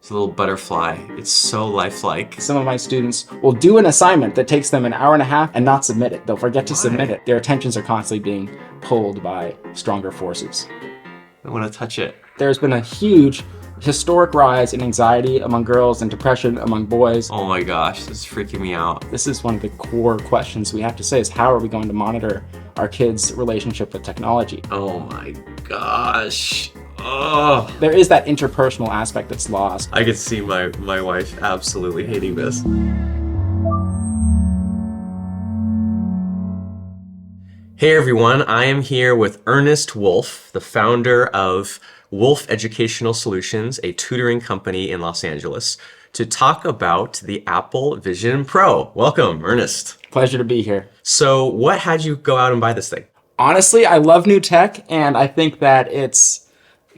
It's a little butterfly. It's so lifelike. Some of my students will do an assignment that takes them an hour and a half and not submit it. They'll forget to submit it. Their attentions are constantly being pulled by stronger forces. I want to touch it. There's been a huge historic rise in anxiety among girls and depression among boys. Oh my gosh, this is freaking me out. This is one of the core questions we have to say is how are we going to monitor our kids' relationship with technology? Oh my gosh. Oh. There is that interpersonal aspect that's lost. I could see my wife absolutely hating this. Hey everyone, I am here with Ernest Wolfe, the founder of Wolfe Educational Solutions, a tutoring company in Los Angeles, to talk about the Apple Vision Pro. Welcome, Ernest. Pleasure to be here. So what had you go out and buy this thing? Honestly, I love new tech, and I think that it's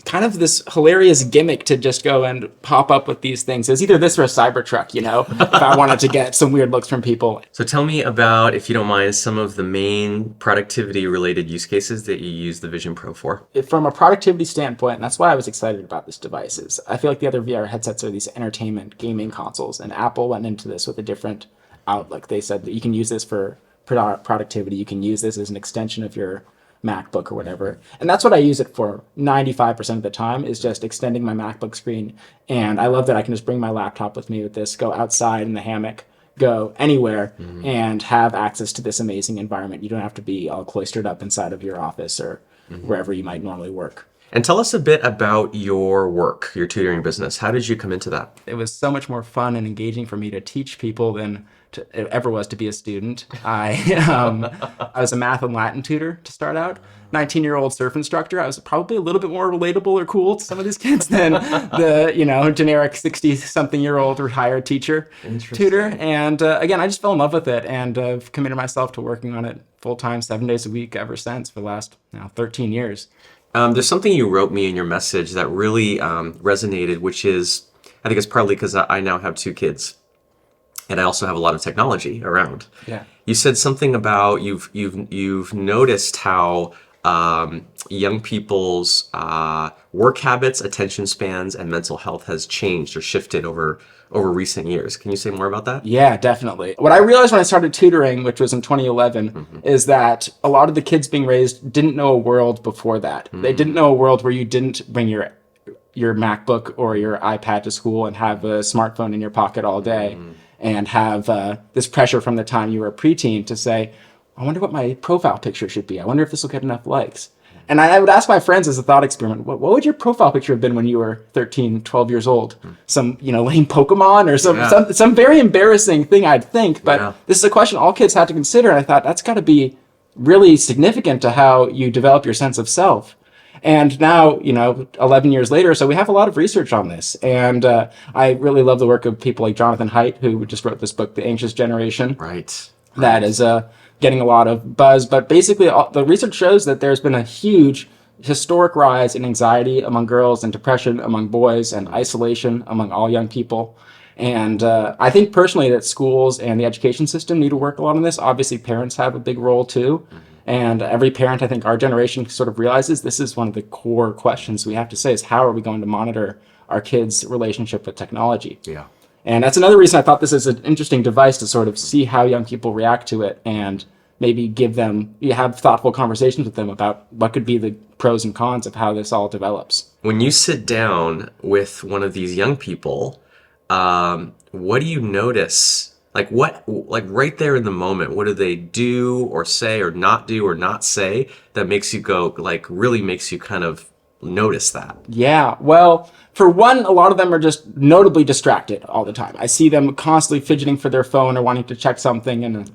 kind of this hilarious gimmick to just go and pop up with these things. It's either this or a Cybertruck, you know, if I wanted to get some weird looks from people. So tell me about, if you don't mind, some of the main productivity related use cases that you use the Vision Pro for. From a productivity standpoint, and that's why I was excited about this device, is I feel like the other VR headsets are these entertainment gaming consoles, and Apple went into this with a different outlook. They said that you can use this for productivity, you can use this as an extension of your MacBook or whatever. And that's what I use it for 95% of the time, is just extending my MacBook screen. And I love that I can just bring my laptop with me with this, go outside in the hammock, go anywhere, and have access to this amazing environment. You don't have to be all cloistered up inside of your office or wherever you might normally work. And tell us a bit about your work, your tutoring business. How did you come into that? It was so much more fun and engaging for me to teach people than it ever was to be a student. I was a math and Latin tutor to start out. 19-year-old surf instructor. I was probably a little bit more relatable or cool to some of these kids than the, generic 60-something-year-old retired teacher tutor. And again, I just fell in love with it and I've committed myself to working on it full-time, 7 days a week ever since for the last 13 years. There's something you wrote me in your message that really resonated, which is, I think it's partly because I now have 2 kids. And I also have a lot of technology around. Yeah. You said something about you've noticed how young people's work habits, attention spans, and mental health has changed or shifted over recent years. Can you say more about that? Yeah, definitely. What I realized when I started tutoring, which was in 2011, is that a lot of the kids being raised didn't know a world before that. They didn't know a world where you didn't bring your MacBook or your iPad to school and have a smartphone in your pocket all day. And have this pressure from the time you were a preteen to say, I wonder what my profile picture should be. I wonder if this will get enough likes. And I would ask my friends as a thought experiment, what would your profile picture have been when you were 13, 12 years old? Some, lame Pokemon or some very embarrassing thing, I'd think. But this is a question all kids had to consider. And I thought that's got to be really significant to how you develop your sense of self. And now, 11 years later, so we have a lot of research on this. And I really love the work of people like Jonathan Haidt, who just wrote this book, The Anxious Generation. Right. That is getting a lot of buzz. But basically, the research shows that there's been a huge historic rise in anxiety among girls and depression among boys and isolation among all young people. And I think personally that schools and the education system need to work a lot on this. Obviously, parents have a big role too. And every parent, I think our generation sort of realizes this is one of the core questions we have to say is how are we going to monitor our kids' relationship with technology? Yeah. And that's another reason I thought this is an interesting device to sort of see how young people react to it and maybe have thoughtful conversations with them about what could be the pros and cons of how this all develops. When you sit down with one of these young people, what do you notice? Like right there in the moment, what do they do or say or not say that makes you go, really makes you kind of notice that? Yeah, well, for one, a lot of them are just notably distracted all the time. I see them constantly fidgeting for their phone or wanting to check something and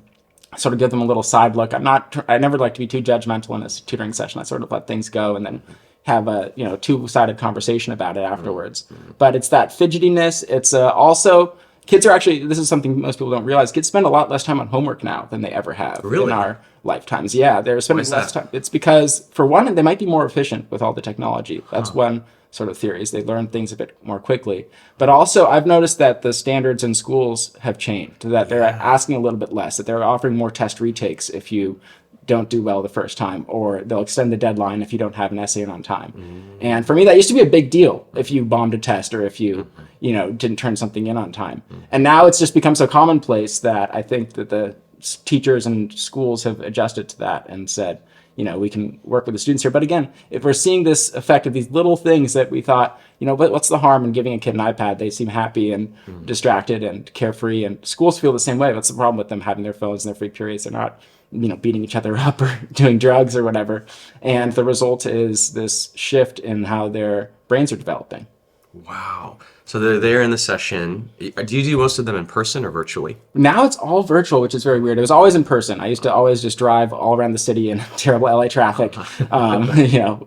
sort of give them a little side look. I never like to be too judgmental in a tutoring session. I sort of let things go and then have a two-sided conversation about it afterwards. But it's that fidgetiness. It's also... Kids are actually, this is something most people don't realize, kids spend a lot less time on homework now than they ever have in our lifetimes. Yeah, they're spending less time. It's because, for one, they might be more efficient with all the technology. That's one sort of theory, is they learn things a bit more quickly. But also, I've noticed that the standards in schools have changed, that they're asking a little bit less, that they're offering more test retakes if you don't do well the first time, or they'll extend the deadline if you don't have an essay in on time. And for me, that used to be a big deal if you bombed a test or if you, didn't turn something in on time. And now it's just become so commonplace that I think that the teachers and schools have adjusted to that and said, we can work with the students here. But again, if we're seeing this effect of these little things that we thought, what's the harm in giving a kid an iPad? They seem happy and distracted and carefree, and schools feel the same way. What's the problem with them having their phones in their free periods? They're not, beating each other up or doing drugs or whatever. And the result is this shift in how their brains are developing. Wow. So they're there in the session. Do you do most of them in person or virtually? Now it's all virtual, which is very weird. It was always in person. I used to always just drive all around the city in terrible LA traffic,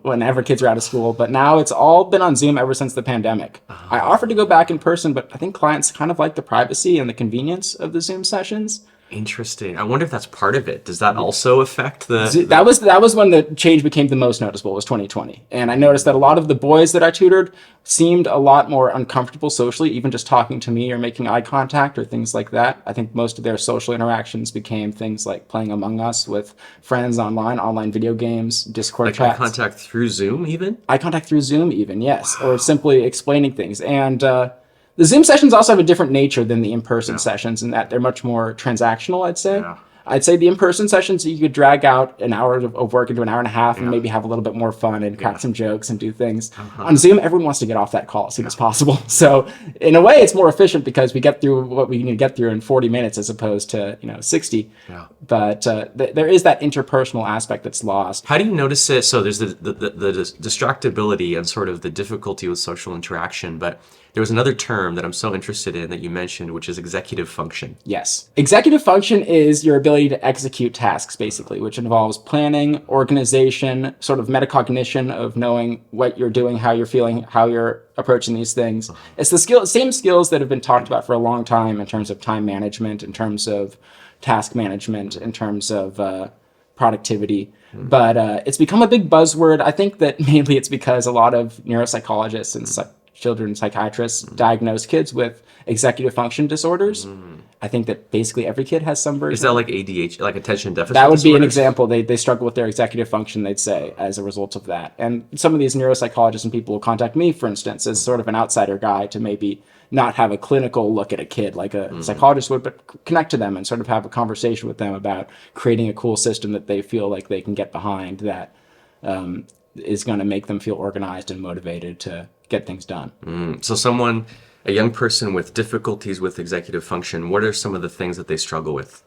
whenever kids are out of school. But now it's all been on Zoom ever since the pandemic. I offered to go back in person, but I think clients kind of like the privacy and the convenience of the Zoom sessions. Interesting. I wonder if that's part of it. Does that also affect the... That was when the change became the most noticeable, was 2020. And I noticed that a lot of the boys that I tutored seemed a lot more uncomfortable socially, even just talking to me or making eye contact or things like that. I think most of their social interactions became things like playing Among Us with friends online video games, Discord chats. Eye contact through Zoom even? Eye contact through Zoom even, yes. Wow. Or simply explaining things. And the Zoom sessions also have a different nature than the in-person sessions in that they're much more transactional, I'd say. Yeah. I'd say the in-person sessions, you could drag out an hour of work into an hour and a half and maybe have a little bit more fun and crack some jokes and do things. On Zoom, everyone wants to get off that call as soon as possible. So in a way, it's more efficient because we get through what we need to get through in 40 minutes as opposed to 60. Yeah. But there is that interpersonal aspect that's lost. How do you notice it? So there's the distractibility and sort of the difficulty with social interaction, but there was another term that I'm so interested in that you mentioned, which is executive function. Yes. Executive function is your ability to execute tasks, basically, which involves planning, organization, sort of metacognition of knowing what you're doing, how you're feeling, how you're approaching these things. It's the same skills that have been talked about for a long time in terms of time management, in terms of task management, in terms of productivity. But it's become a big buzzword. I think that mainly it's because a lot of neuropsychologists and children psychiatrists diagnose kids with executive function disorders. I think that basically every kid has some version. Is that like ADHD, like attention deficit That would disorders? be an example. They struggle with their executive function, they'd say, as a result of that. And some of these neuropsychologists and people will contact me, for instance, as sort of an outsider guy to maybe not have a clinical look at a kid like a psychologist would, but connect to them and sort of have a conversation with them about creating a cool system that they feel like they can get behind that is going to make them feel organized and motivated to get things done. So a young person with difficulties with executive function, what are some of the things that they struggle with?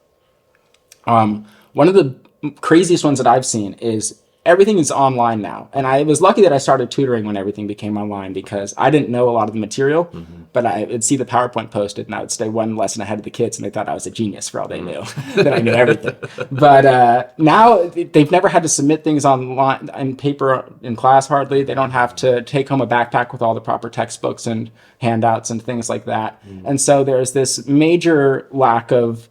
One of the craziest ones that I've seen is everything is online now. And I was lucky that I started tutoring when everything became online because I didn't know a lot of the material, but I would see the PowerPoint posted and I would stay one lesson ahead of the kids and they thought I was a genius for all they knew, that I knew everything. But now they've never had to submit things online in paper in class hardly. They don't have to take home a backpack with all the proper textbooks and handouts and things like that. And so there's this major lack of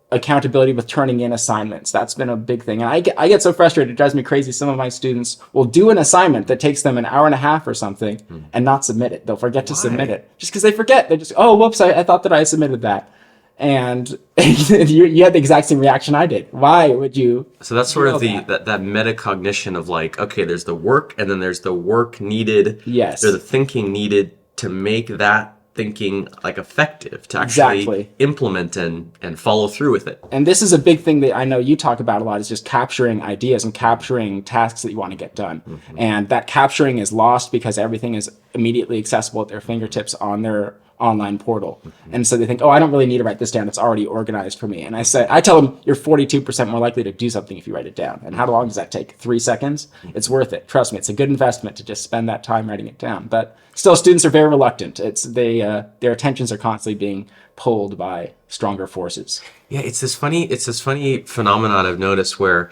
accountability with turning in assignments. That's been a big thing. And I get so frustrated, it drives me crazy. Some of my students will do an assignment that takes them an hour and a half or something and not submit it. They'll forget to submit it just because they forget. They just, oh, whoops, I thought that I submitted that. And you had the exact same reaction I did. Why would you? So that's sort of that metacognition of like, okay, there's the work and then there's the work needed. Yes. There's the thinking needed to make that thinking like effective, to actually implement and follow through with it. And this is a big thing that I know you talk about a lot, is just capturing ideas and capturing tasks that you want to get done. And that capturing is lost because everything is immediately accessible at their fingertips on their online portal. And so they think, oh, I don't really need to write this down. It's already organized for me. And I tell them, you're 42% more likely to do something if you write it down. And how long does that take? 3 seconds? It's worth it. Trust me, it's a good investment to just spend that time writing it down. But still, students are very reluctant. Their attentions are constantly being pulled by stronger forces. Yeah, it's this funny phenomenon I've noticed where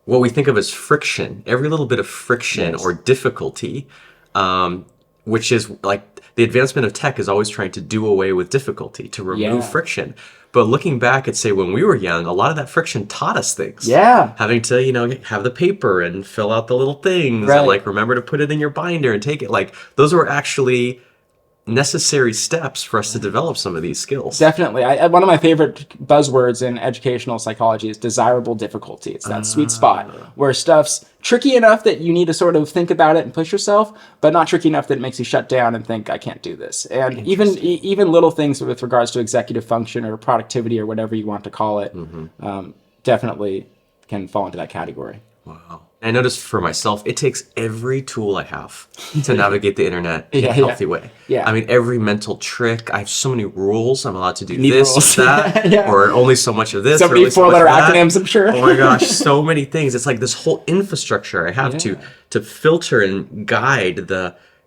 what we think of as friction, every little bit of friction or difficulty, which is like the advancement of tech is always trying to do away with difficulty, to remove friction. But looking back at, say, when we were young, a lot of that friction taught us things. Yeah. Having to, have the paper and fill out the little things and remember to put it in your binder and take it. Like those were actually necessary steps for us to develop some of these skills. Definitely. One of my favorite buzzwords in educational psychology is desirable difficulty. It's that sweet spot where stuff's tricky enough that you need to sort of think about it and push yourself, but not tricky enough that it makes you shut down and think, I can't do this. And even little things with regards to executive function or productivity or whatever you want to call it, definitely can fall into that category. Wow. I noticed for myself, it takes every tool I have to navigate the internet in a healthy way. Yeah. I mean, every mental trick. I have so many rules. I'm allowed to do Need this, rules. that, or only so much of this. So or many only so much four-letter of that. acronyms, I'm sure. Oh my gosh, so many things. It's like this whole infrastructure I have to filter and guide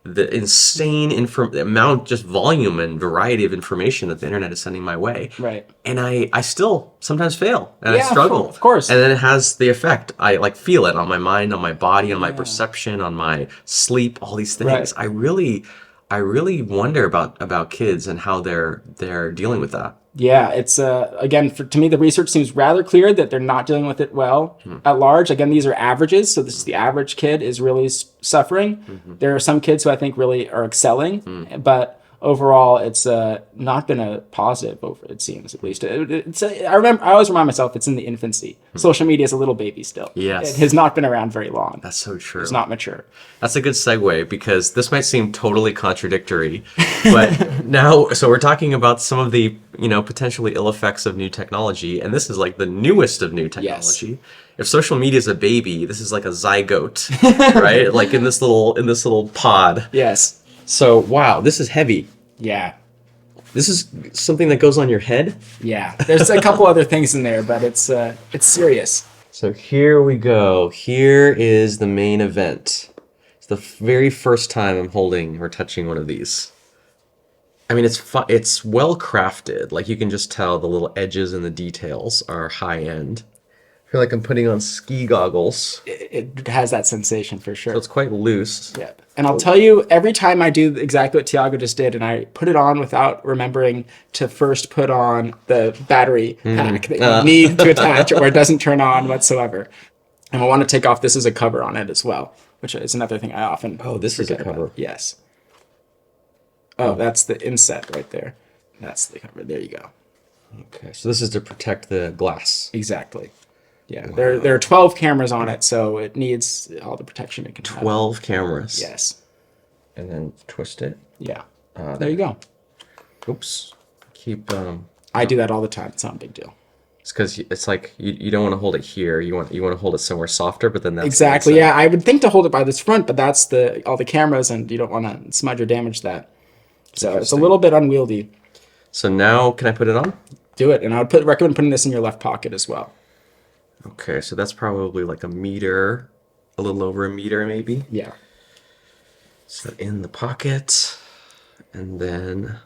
the insane amount, just volume and variety of information that the internet is sending my way. Right. And I still sometimes fail and I struggle. Of course. And then it has the effect. I like feel it on my mind, on my body, on my perception, on my sleep, all these things. Right. I really wonder about kids and how they're dealing with that. Yeah, it's again, to me, the research seems rather clear that they're not dealing with it well at large. Again, these are averages, so this is the average kid is really suffering. There are some kids who I think really are excelling, but overall, it's not been a positive. It seems, at least. I always remind myself it's in the infancy. Social media is a little baby still. Yes. It has not been around very long. That's so true. It's not mature. That's a good segue because this might seem totally contradictory, but now, so we're talking about some of the, potentially ill effects of new technology, and this is like the newest of new technology. Yes. If social media is a baby, this is like a zygote, right? Like in this little pod. Yes. So, wow, this is heavy. Yeah. This is something that goes on your head? Yeah. There's a couple other things in there, but it's serious. So here we go. Here is the main event. It's the very first time I'm holding or touching one of these. I mean, it's well crafted. Like you can just tell the little edges and the details are high end. I feel like I'm putting on ski goggles. It has that sensation for sure. So it's quite loose. Yeah. And I'll tell you, every time I do exactly what Tiago just did, and I put it on without remembering to first put on the battery pack that you need to attach or it doesn't turn on whatsoever. And I want to take off, this is a cover on it as well, which is another thing I often this is a cover. About. Yes. Oh, that's the inset right there. That's the cover. There you go. Okay, so this is to protect the glass. Exactly. Yeah, wow. There are 12 cameras on it, so it needs all the protection it can 12 have. cameras. Yes. And then twist it. Yeah. There you go. Oops. Keep. I do that all the time. It's not a big deal. It's because it's like you don't want to hold it here. You want to hold it somewhere softer, but then that's exactly. Yeah, I would think to hold it by this front, but that's all the cameras, and you don't want to smudge or damage that. So it's a little bit unwieldy. So now, can I put it on? Do it, and I would recommend putting this in your left pocket as well. Okay, so that's probably like a meter, a little over a meter maybe. Yeah. So in the pocket, and then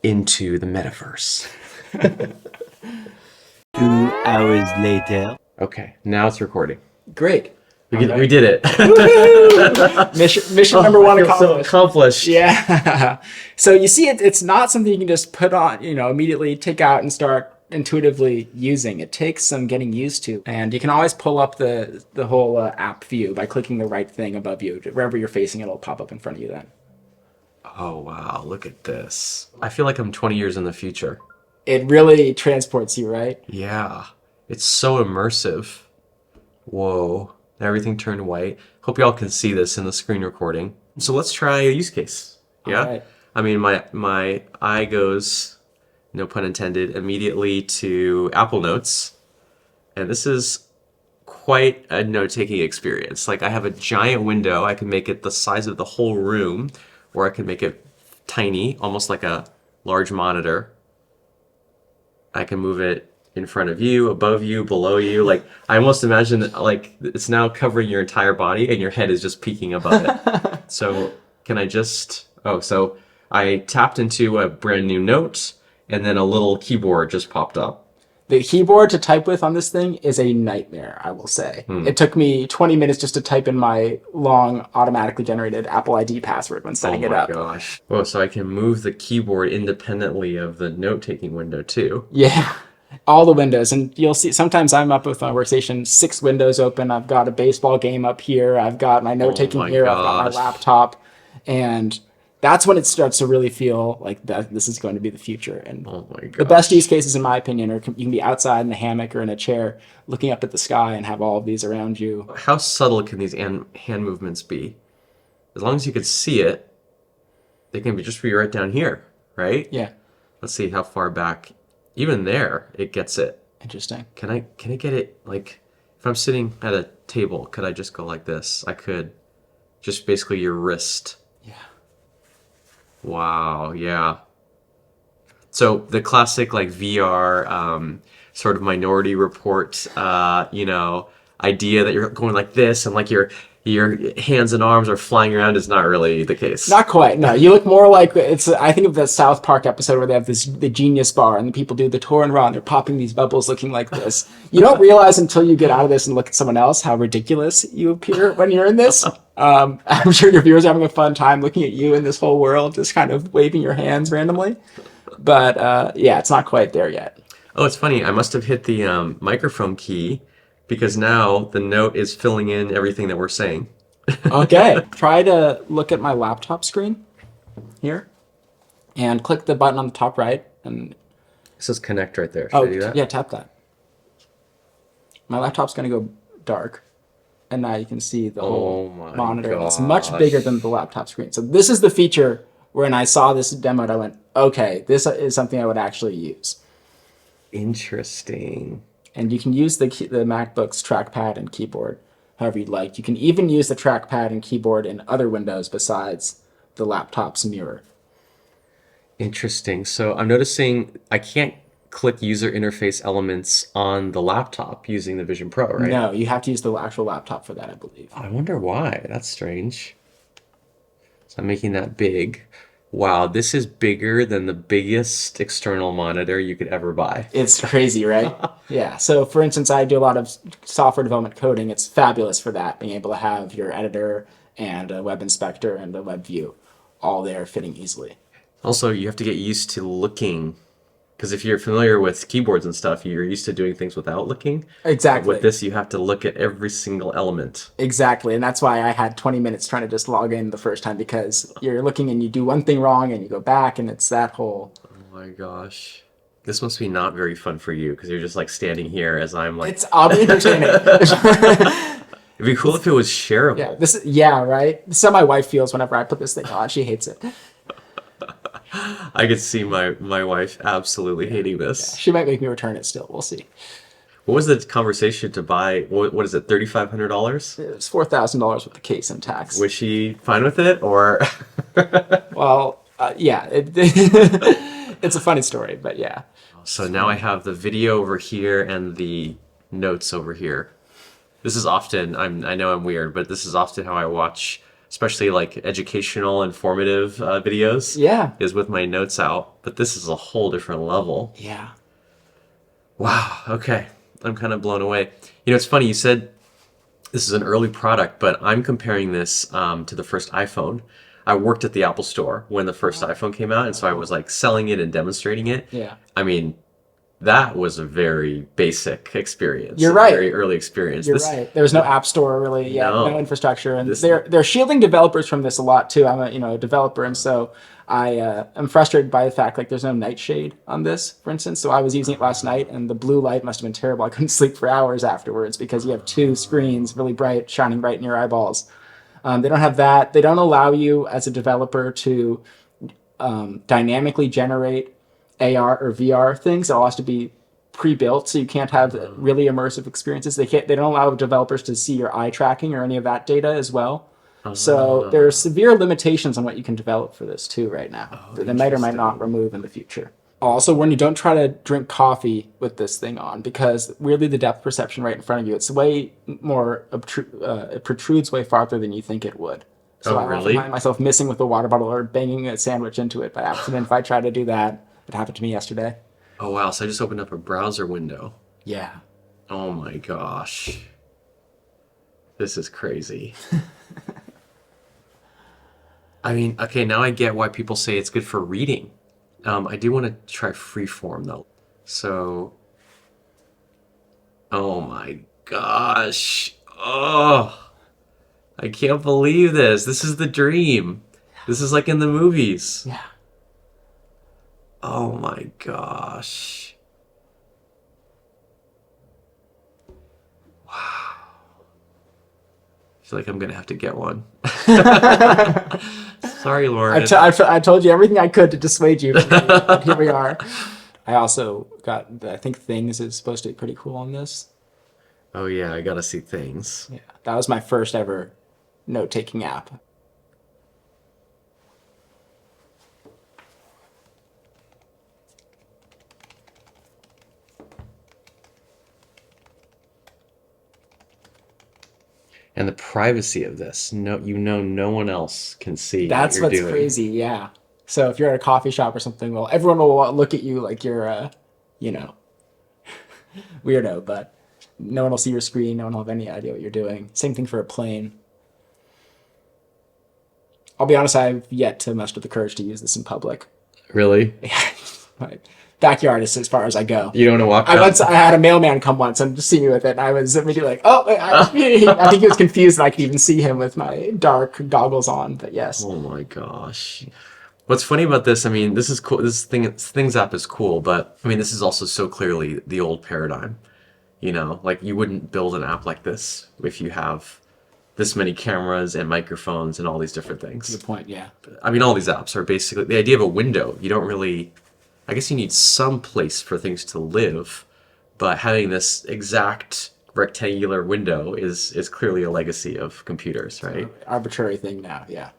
into the metaverse. 2 hours later. Okay, now it's recording. Great. We did it. Mission number one accomplished. So accomplished. Yeah. So you see, it's not something you can just put on, immediately take out and start intuitively using. It takes some getting used to, and you can always pull up the whole app view by clicking the right thing above you. Wherever you're facing, it'll pop up in front of you then. Oh wow, look at this. I feel like I'm 20 years in the future. It really transports you, right? Yeah. It's so immersive. Whoa. Everything turned white. Hope y'all can see this in the screen recording. So let's try a use case. Yeah. Right. I mean, my eye goes, no pun intended, immediately to Apple Notes. And this is quite a note-taking experience. Like I have a giant window. I can make it the size of the whole room, or I can make it tiny, almost like a large monitor. I can move it in front of you, above you, below you. Like I almost imagine that, like it's now covering your entire body and your head is just peeking above it. So can I just, so I tapped into a brand new note and then a little keyboard just popped up. The keyboard to type with on this thing is a nightmare, I will say. It took me 20 minutes just to type in my long automatically generated Apple ID password when setting it up. Oh my gosh. Oh, so I can move the keyboard independently of the note-taking window too. Yeah. All the windows, and you'll see sometimes I'm up with my workstation, 6 windows open. I've got a baseball game up here. I've got my note taking here. I've got my laptop, and That's when it starts to really feel like that this is going to be the future. And Oh my the best use gosh. cases, in my opinion, are you can be outside in a hammock or in a chair looking up at the sky and have all of these around you. How subtle can these hand movements be? As long as you can see it, they can be just be right down here, right? Yeah, Let's see how far back. Even there, it gets it. interesting. Can I get it like if I'm sitting at a table, could I just go like this? I could. Just basically your wrist. Yeah. Wow, yeah. So the classic like VR sort of Minority Report, idea that you're going like this and like your hands and arms are flying around is not really the case. Not quite. No, you look more like it's. I think of the South Park episode where they have the Genius Bar and the people do the tour and run. They're popping these bubbles, looking like this. You don't realize until you get out of this and look at someone else how ridiculous you appear when you're in this. I'm sure your viewers are having a fun time looking at you in this whole world, just kind of waving your hands randomly. But yeah, it's not quite there yet. Oh, it's funny. I must have hit the microphone key because now the note is filling in everything that we're saying. Okay, try to look at my laptop screen here and click the button on the top right and It says connect right there. Should I do that? yeah, tap that. My laptop's gonna go dark, and now you can see the Oh whole my monitor. And it's much bigger than gosh. the laptop screen. So this is the feature when I saw this demoed, I went, okay, this is something I would actually use. Interesting. And you can use the MacBook's trackpad and keyboard however you'd like. You can even use the trackpad and keyboard in other windows besides the laptop's mirror. Interesting. So I'm noticing I can't click user interface elements on the laptop using the Vision Pro, right? No, you have to use the actual laptop for that, I believe. I wonder why. That's strange. So I'm making that big. Wow, this is bigger than the biggest external monitor you could ever buy. It's crazy, right? Yeah. So, for instance, I do a lot of software development coding. It's fabulous for that, being able to have your editor and a web inspector and a web view all there fitting easily. Also, you have to get used to looking, because if you're familiar with keyboards and stuff, you're used to doing things without looking. Exactly. With this, you have to look at every single element. Exactly. And that's why I had 20 minutes trying to just log in the first time, because you're looking and you do one thing wrong and you go back and it's that whole. Oh my gosh. This must be not very fun for you because you're just like standing here as I'm like. It's oddly entertaining. It'd be cool if it was shareable. Yeah, right? This is how my wife feels whenever I put this thing on. She hates it. I could see my wife absolutely hating this. She might make me return it still. We'll see. What was the conversation to buy? What is it, $3,500? It was $4,000 with the case and tax. Was she fine with it, or? Well, yeah, it's a funny story, but yeah. So now I have the video over here and the notes over here. This is often, I know I'm weird, but this is often how I watch, especially like educational, informative videos. Yeah. Is with my notes out. But this is a whole different level. Yeah. Wow. Okay. I'm kind of blown away. You know, it's funny. You said this is an early product, but I'm comparing this to the first iPhone. I worked at the Apple Store when the first iPhone came out, and so I was like selling it and demonstrating it. Yeah. I mean, that was a very basic experience. You're a right. Very early experience. You're right. There was no app store really, no infrastructure, and This- they're shielding developers from this a lot too. I'm a developer, and so I am frustrated by the fact like there's no nightshade on this, for instance. So I was using it last night, and the blue light must have been terrible. I couldn't sleep for hours afterwards because you have two screens, really bright, shining right in your eyeballs. They don't have that. They don't allow you as a developer to dynamically generate AR or VR things. It all has to be pre-built, so you can't have really immersive experiences. They don't allow developers to see your eye tracking or any of that data as well. So there are severe limitations on what you can develop for this too right now that they might or might not remove in the future. Also, when you don't try to drink coffee with this thing on, because weirdly the depth perception right in front of you, it's way more, it protrudes way farther than you think it would. So I often find myself missing with a water bottle or banging a sandwich into it by accident if I try to do that. It happened to me yesterday. Oh, wow. So I just opened up a browser window. Yeah. Oh my gosh. This is crazy. I mean, okay, now I get why people say it's good for reading. I do want to try Freeform though. So, oh my gosh. Oh, I can't believe this. This is the dream. This is like in the movies. Yeah. Oh my gosh. I feel like I'm gonna have to get one. Sorry, Lauren. I told you everything I could to dissuade you from me, but here we are. I also got, I think Things is supposed to be pretty cool on this. Oh yeah, I gotta see Things. Yeah, that was my first ever note-taking app. And the privacy of this. No one else can see That's what you're what's doing. crazy, yeah. So if you're at a coffee shop or something, well, everyone will look at you like you're weirdo, but no one will see your screen. No one will have any idea what you're doing. Same thing for a plane. I'll be honest, I've yet to muster the courage to use this in public. Really? My backyard is as far as I go. You don't want to walk I had a mailman come once and just see me with it, and I was immediately like, "Oh!" I think he was confused that I could even see him with my dark goggles on. But yes, Oh my gosh. What's funny about this, I mean, this is cool. Things app is cool, but I mean, this is also so clearly the old paradigm. Like you wouldn't build an app like this if you have this many cameras and microphones and all these different things. good point. Yeah, I mean, all these apps are basically the idea of a window. You don't really, I guess you need some place for things to live, but having this exact rectangular window is clearly a legacy of computers, right? arbitrary thing now. Yeah.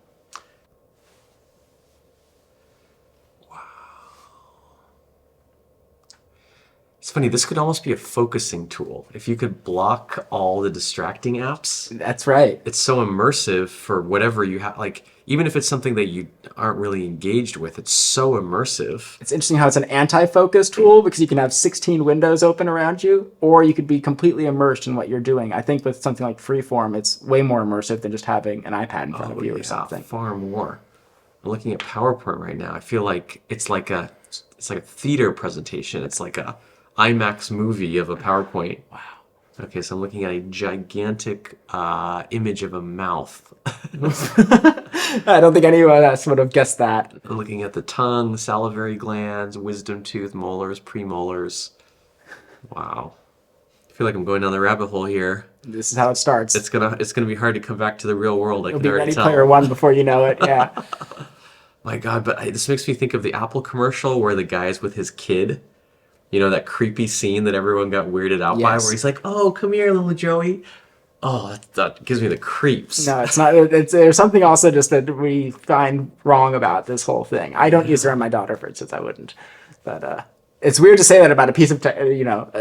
It's funny, this could almost be a focusing tool. If you could block all the distracting apps, That's right. it's so immersive for whatever you have. Like, even if it's something that you aren't really engaged with, it's so immersive. It's interesting how it's an anti-focus tool because you can have 16 windows open around you, or you could be completely immersed in what you're doing. I think with something like Freeform, it's way more immersive than just having an iPad in front of you or something. Far more. I'm looking at PowerPoint right now. I feel like it's like a theater presentation. It's like a IMAX movie of a PowerPoint. Wow. Okay, so I'm looking at a gigantic image of a mouth. I don't think anyone else would have guessed that. I'm looking at the tongue, salivary glands, wisdom tooth, molars, premolars. Wow. I feel like I'm going down the rabbit hole here. This is how it starts. It's gonna be hard to come back to the real world. I It'll can be already Ready tell. Player One before you know it. Yeah. My God, but this makes me think of the Apple commercial where the guy's with his kid. That creepy scene that everyone got weirded out by, Yes. where he's like, "Oh, come here, little Joey." Oh, that gives me the creeps. No, it's not. There's something also just that we find wrong about this whole thing. I don't use it on my daughter, for instance. I wouldn't. But it's weird to say that about a piece of,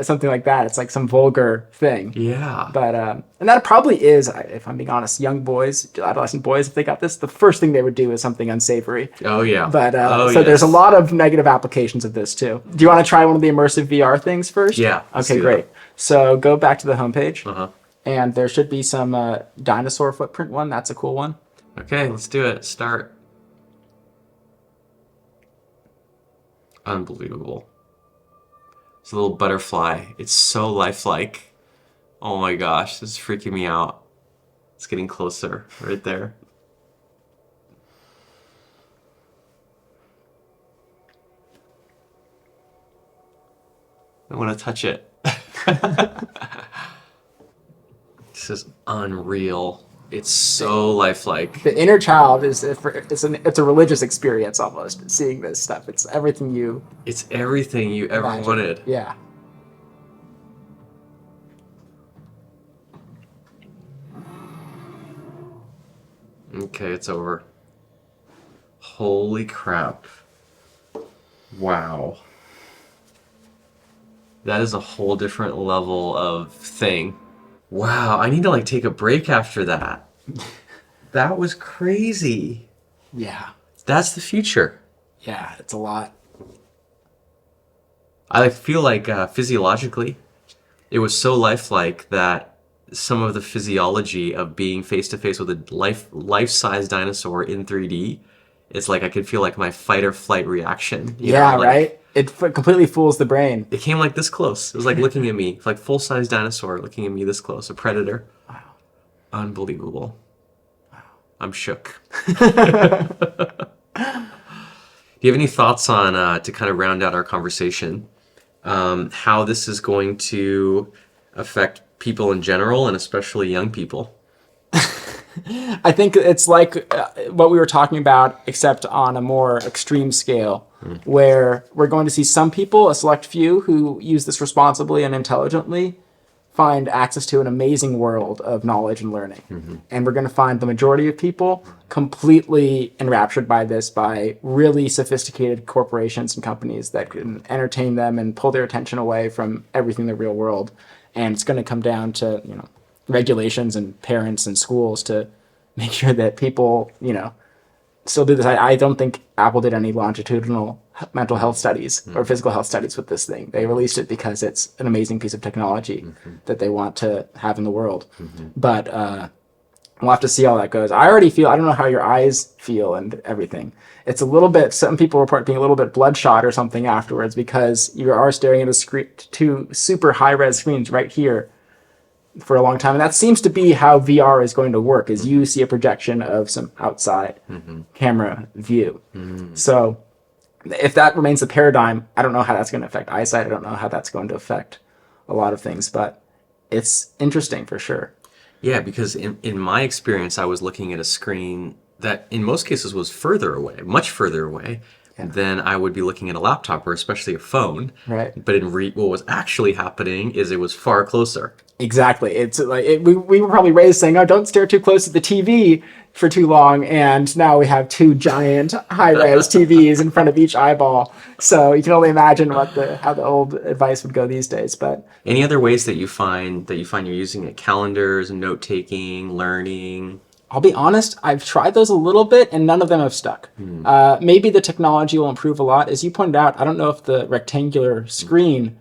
something like that. It's like some vulgar thing. Yeah. But and that probably is, if I'm being honest, young boys, adolescent boys, if they got this, the first thing they would do is something unsavory. Oh yeah. But oh, so there's a yes. lot of negative applications of this too. Do you want to try one of the immersive VR things first? Yeah, let's Okay, do great. that. So go back to the homepage, Uh-huh. and there should be some dinosaur footprint one. That's a cool one. Okay, let's do it. Start. Unbelievable. It's a little butterfly. It's so lifelike. Oh my gosh, this is freaking me out. It's getting closer right there. I want to touch it. This is unreal. It's so lifelike. The inner child it's a religious experience almost. Seeing this stuff, it's everything you It's everything you ever imagine. wanted. Yeah. Okay, it's over. Holy crap. Wow. That is a whole different level of thing. Wow, I need to take a break after that. That was crazy. Yeah. That's the future. Yeah. It's a lot. I feel like physiologically, it was so lifelike that some of the physiology of being face to face with a life-size dinosaur in 3D, it's like I could feel like my fight or flight reaction. Yeah. Right. It completely fools the brain. It came like this close. It was like looking at me, like full-size dinosaur looking at me this close, a predator. Wow. Unbelievable. I'm shook. Do you have any thoughts on, to kind of round out our conversation, how this is going to affect people in general and especially young people? I think it's like what we were talking about, except on a more extreme scale, where we're going to see some people, a select few, who use this responsibly and intelligently, find access to an amazing world of knowledge and learning. And we're going to find the majority of people completely enraptured by this, by really sophisticated corporations and companies that can entertain them and pull their attention away from everything in the real world. And it's going to come down to, regulations and parents and schools to make sure that people, still do this. I don't think Apple did any longitudinal mental health studies or physical health studies with this thing. They released it because it's an amazing piece of technology that they want to have in the world. But we'll have to see how that goes. I don't know how your eyes feel and everything. It's a little bit, some people report being a little bit bloodshot or something afterwards because you are staring at two super high-res screens right here for a long time. And that seems to be how VR is going to work, is you see a projection of some outside camera view. So if that remains the paradigm, I don't know how that's going to affect eyesight. I don't know how that's going to affect a lot of things, but it's interesting for sure. Yeah, because in my experience, I was looking at a screen that in most cases was further away, much further away than I would be looking at a laptop or especially a phone. Right. But what was actually happening is it was far closer. Exactly. It's like we were probably raised saying, "Oh, don't stare too close at the TV for too long," and now we have two giant high-res TVs in front of each eyeball. So you can only imagine how the old advice would go these days. But any other ways that you find you're using it? Calendars, note taking, learning. I'll be honest, I've tried those a little bit, and none of them have stuck. Maybe the technology will improve a lot. As you pointed out, I don't know if the rectangular screen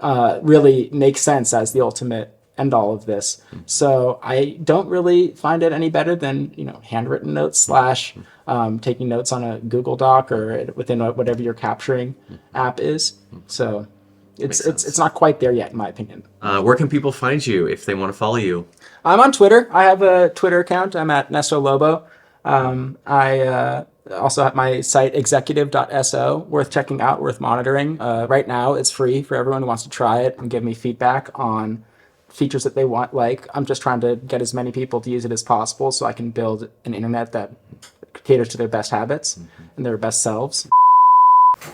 really makes sense as the ultimate end all of this. So I don't really find it any better than handwritten notes / taking notes on a Google Doc or within whatever your capturing app is. So it's not quite there yet, in my opinion. Where can people find you if they want to follow you? I'm on Twitter. I have a Twitter account. I'm at Nesto Lobo. I also have my site executive.so, worth checking out, worth monitoring. Right now, it's free for everyone who wants to try it and give me feedback on features that they want. I'm just trying to get as many people to use it as possible so I can build an internet that caters to their best habits and their best selves.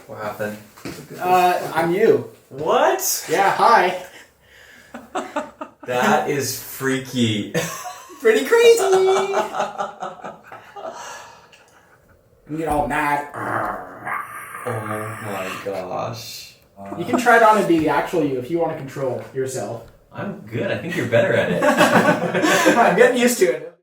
What happened? I'm you. What? Yeah, hi. That is freaky. Pretty crazy. You get all mad. Oh my gosh. You can try it on and be the actual you if you want to control yourself. I'm good. I think you're better at it. I'm getting used to it.